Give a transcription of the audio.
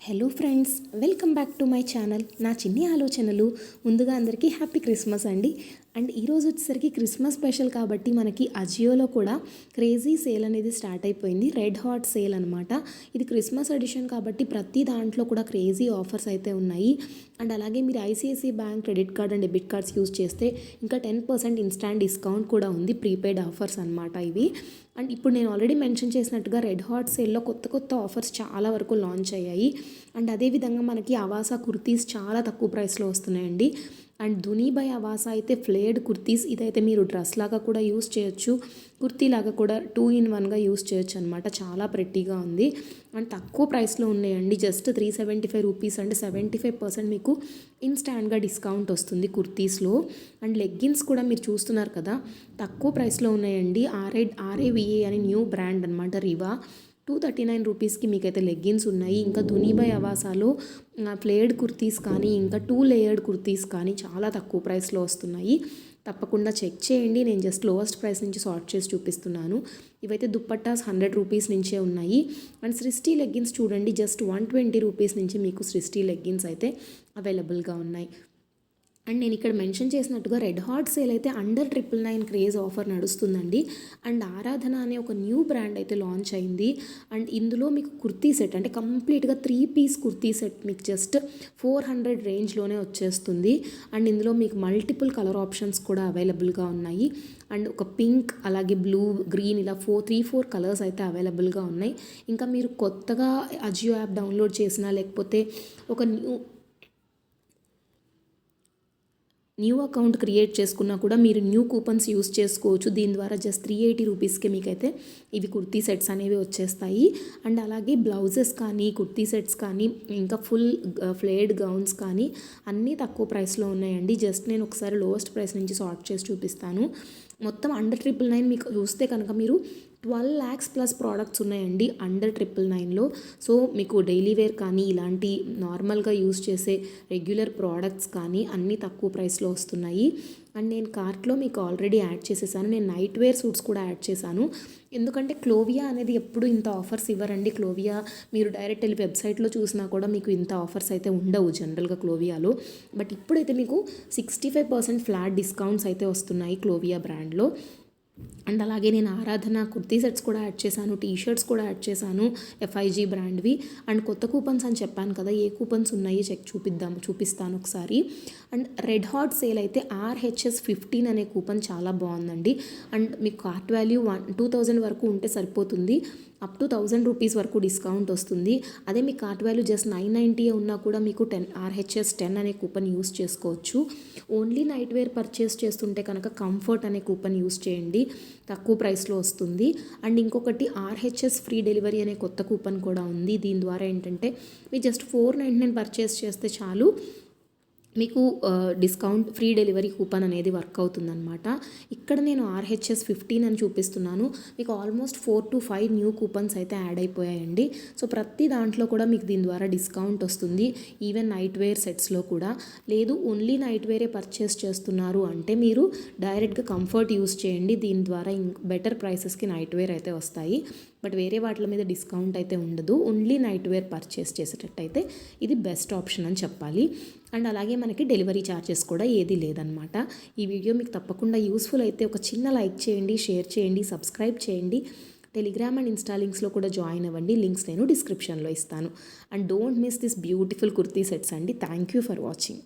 Hello friends, welcome back to my channel. నా చిన్ని ఆలోచనలు. ముందుగా అందరికీ హ్యాపీ క్రిస్మస్ అండి. అండ్ ఈరోజు వచ్చేసరికి క్రిస్మస్ స్పెషల్ కాబట్టి మనకి అజియోలో కూడా క్రేజీ సేల్ అనేది స్టార్ట్ అయిపోయింది. రెడ్ హాట్ సేల్ అనమాట. ఇది క్రిస్మస్ ఎడిషన్ కాబట్టి ప్రతి దాంట్లో కూడా క్రేజీ ఆఫర్స్ అయితే ఉన్నాయి. అండ్ అలాగే మీరు ICICI bank credit card and debit cards use చేస్తే ఇంకా 10% ఇన్స్టాంట్ డిస్కౌంట్ కూడా ఉంది. ప్రీపెయిడ్ ఆఫర్స్ అనమాట ఇవి. అండ్ ఇప్పుడు నేను ఆల్రెడీ మెన్షన్ చేసినట్టుగా రెడ్ హాట్ సేల్లో కొత్త ఆఫర్స్ చాలా వరకు లాంచ్ అయ్యాయి. అండ్ అదేవిధంగా మనకి అవాసా కుర్తీస్ చాలా తక్కువ ప్రైస్లో వస్తున్నాయండి. అండ్ ధునీ బై అవాసా అయితే ఫ్లేడ్ కుర్తీస్, ఇదైతే మీరు డ్రెస్ లాగా కూడా యూస్ చేయొచ్చు, కుర్తీ లాగా కూడా 2-in-1గా యూస్ చేయొచ్చు అనమాట. చాలా ప్రెట్టీగా ఉంది అండ్ తక్కువ ప్రైస్లో ఉన్నాయండి. జస్ట్ 375 రూపీస్ అండ్ 75% మీకు ఇన్స్టాంట్గా డిస్కౌంట్ వస్తుంది కుర్తీస్లో. అండ్ లెగ్గిన్స్ కూడా మీరు చూస్తున్నారు కదా, తక్కువ ప్రైస్లో ఉన్నాయండి. ఆర్ఏవిఏ అని న్యూ బ్రాండ్ అనమాట, రివా. 239 రూపీస్కి మీకైతే లెగ్గిన్స్ ఉన్నాయి. ఇంకా ధునీ బై అవాసాలో ఫ్లేడ్ కుర్తీస్ కానీ ఇంకా 2 లేయర్డ్ కుర్తీస్ కానీ చాలా తక్కువ ప్రైస్లో వస్తున్నాయి. తప్పకుండా చెక్ చేయండి. నేను జస్ట్ లోవెస్ట్ ప్రైస్ నుంచి సార్ట్ చేసి చూపిస్తున్నాను. ఇవైతే దుప్పట్టాస్ 100 రూపీస్ నుంచే ఉన్నాయి. అండ్ సృష్టి లెగ్గిన్స్ చూడండి, జస్ట్ 120 రూపీస్ నుంచి మీకు సృష్టి లెగ్గిన్స్ అయితే అవైలబుల్గా ఉన్నాయి. అండ్ నేను ఇక్కడ మెన్షన్ చేసినట్టుగా రెడ్ హాట్ సేల్ అయితే అండర్ 999 క్రేజ్ ఆఫర్ నడుస్తుందండి. అండ్ ఆరాధన అనే ఒక న్యూ బ్రాండ్ అయితే లాంచ్ అయింది. అండ్ ఇందులో మీకు కుర్తీ సెట్ అంటే కంప్లీట్గా 3 పీస్ కుర్తీ సెట్ మీకు జస్ట్ 400 రేంజ్లోనే వచ్చేస్తుంది. అండ్ ఇందులో మీకు మల్టిపుల్ కలర్ ఆప్షన్స్ కూడా అవైలబుల్గా ఉన్నాయి. అండ్ ఒక పింక్, అలాగే బ్లూ, గ్రీన్, ఇలా 3-4 కలర్స్ అయితే అవైలబుల్గా ఉన్నాయి. ఇంకా మీరు కొత్తగా అజియో యాప్ డౌన్లోడ్ చేసినా లేకపోతే ఒక న్యూ అకౌంట్ క్రియేట్ చేసుకున్నా కూడా మీరు న్యూ కూపన్స్ యూస్ చేసుకోవచ్చు. దీని ద్వారా జస్ట్ 380 రూపీస్కి మీకైతే ఇవి కుర్తీ సెట్స్ అనేవి వచ్చేస్తాయి. అండ్ అలాగే బ్లౌజెస్ కానీ కుర్తీ సెట్స్ కానీ ఇంకా ఫుల్ ఫ్లేడ్ గౌన్స్ కానీ అన్నీ తక్కువ ప్రైస్లో ఉన్నాయండి. జస్ట్ నేను ఒకసారి లోవెస్ట్ ప్రైస్ నుంచి సార్ట్ చేసి చూపిస్తాను. మొత్తం అండర్ 999 మీకు చూస్తే కనుక మీరు 12 lakhs ప్లస్ ప్రోడక్ట్స్ ఉన్నాయండి అండర్ 999లో. సో మీకు డైలీ వేర్ కానీ ఇలాంటి నార్మల్గా యూస్ చేసే రెగ్యులర్ ప్రోడక్ట్స్ కానీ అన్నీ తక్కువ ప్రైస్లో వస్తున్నాయి. అండ్ నేను కార్ట్లో మీకు ఆల్రెడీ యాడ్ చేసేసాను. నేను నైట్ వేర్ సూట్స్ కూడా యాడ్ చేశాను. ఎందుకంటే క్లోవియా అనేది ఎప్పుడు ఇంత ఆఫర్స్ ఇవ్వరండి. క్లోవియా మీరు డైరెక్ట్ వెళ్ళి వెబ్సైట్లో చూసినా కూడా మీకు ఇంత ఆఫర్స్ అయితే ఉండవు జనరల్గా క్లోవియాలో. బట్ ఇప్పుడైతే మీకు 65% ఫ్లాట్ డిస్కౌంట్స్ అయితే వస్తున్నాయి క్లోవియా బ్రాండ్లో. అండ్ అలాగే నేను ఆరాధన కుర్తీ సెట్స్ కూడా యాడ్ చేశాను, టీషర్ట్స్ కూడా యాడ్ చేశాను, FIG బ్రాండ్వి. అండ్ కొత్త కూపన్స్ అని చెప్పాను కదా, ఏ కూపన్స్ ఉన్నాయి చూపిస్తాను ఒకసారి. అండ్ రెడ్ హాట్ సేల్ అయితే RHS15 అనే కూపన్ చాలా బాగుందండి. అండ్ మీకు కార్ట్ వాల్యూ 2000 వరకు ఉంటే సరిపోతుంది. అప్ టు 1000 రూపీస్ వరకు డిస్కౌంట్ వస్తుంది. అదే మీ కార్ట్ వాల్యూ జస్ట్ 990 ఉన్నా కూడా మీకు RHS10 అనే కూపన్ యూస్ చేసుకోవచ్చు. ఓన్లీ నైట్ వేర్ పర్చేస్ చేస్తుంటే కనుక కంఫర్ట్ అనే కూపన్ యూస్ చేయండి, తక్కువ ప్రైస్లో వస్తుంది. అండ్ ఇంకొకటి RHS ఫ్రీ డెలివరీ అనే కొత్త కూపన్ కూడా ఉంది. దీని ద్వారా ఏంటంటే మీరు జస్ట్ 499 పర్చేస్ చేస్తే చాలు, మీకు డిస్కౌంట్ ఫ్రీ డెలివరీ కూపన్ అనేది వర్క్ అవుతుందన్నమాట. ఇక్కడ నేను RHS15 అని చూపిస్తున్నాను. మీకు ఆల్మోస్ట్ 4 to 5 న్యూ కూపన్స్ అయితే యాడ్ అయిపోయాయండి. సో ప్రతి దాంట్లో కూడా మీకు దీని ద్వారా డిస్కౌంట్ వస్తుంది. ఈవెన్ నైట్ వేర్ సెట్స్లో కూడా. లేదు ఓన్లీ నైట్ వేరే పర్చేస్ చేస్తున్నారు అంటే మీరు డైరెక్ట్గా కంఫర్ట్ యూస్ చేయండి. దీని ద్వారా బెటర్ ప్రైసెస్కి నైట్ వేర్ అయితే వస్తాయి. బట్ వేరే వాటి మీద డిస్కౌంట్ అయితే ఉండదు. ఓన్లీ నైట్ వేర్ పర్చేస్ చేసేటట్టయితే ఇది బెస్ట్ ఆప్షన్ అని చెప్పాలి. అండ్ అలాగే మనకి డెలివరీ ఛార్జెస్ కూడా ఏది లేదనమాట. ఈ వీడియో మీకు తప్పకుండా యూస్ఫుల్ అయితే ఒక చిన్న లైక్ చేయండి, షేర్ చేయండి, సబ్స్క్రైబ్ చేయండి. టెలిగ్రామ్ అండ్ ఇన్స్టా లింక్స్లో కూడా జాయిన్ అవ్వండి. లింక్స్ నేను డిస్క్రిప్షన్లో ఇస్తాను. And don't miss this beautiful kurti sets అండి. Thank you for watching.